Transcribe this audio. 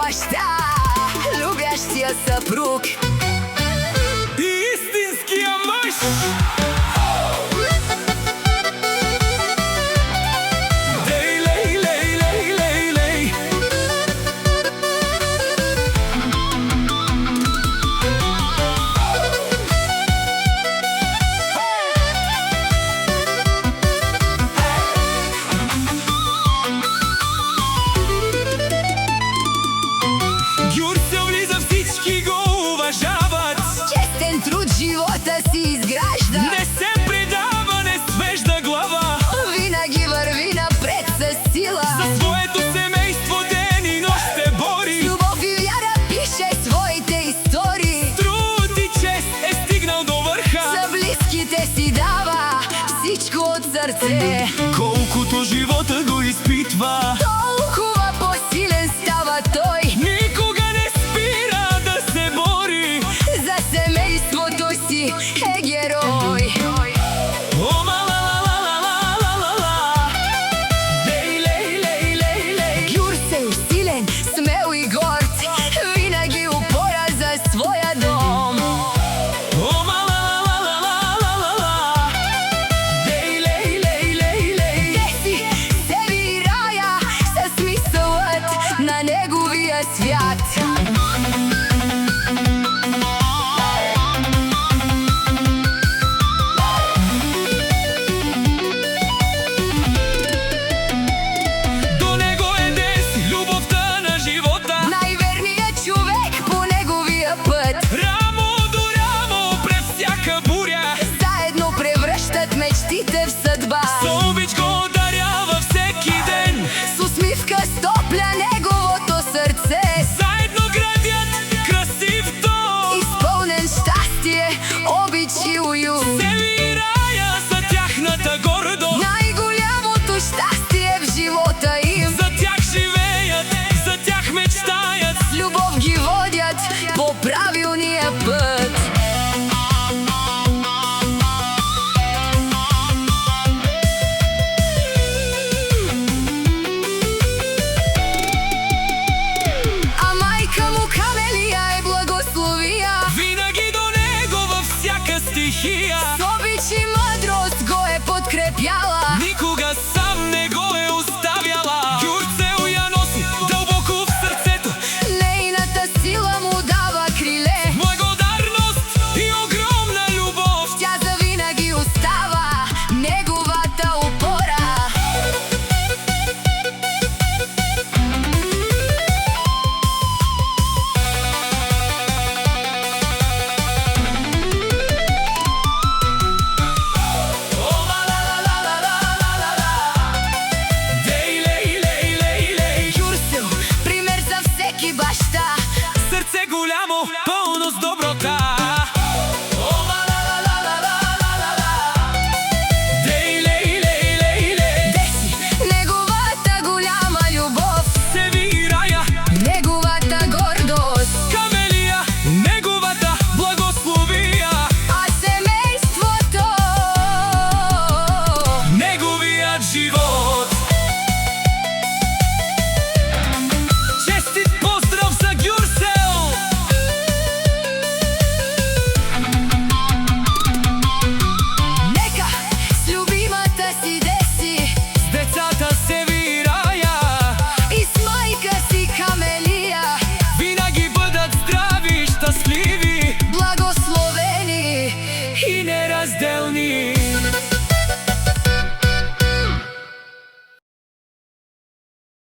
баща, любящия съпруг и истинския мъж. Гюрсел влиза, всички го уважават. Честен труд живота си изгражда, Не се предава, не свежда глава. винаги върви напред със сила. За своето семейство ден и нощ се бори. С любов и вяра пише своите истории. Труд и чест е стигнал до върха. За близките си дава всичко от сърце. Колкото живота го изпитва,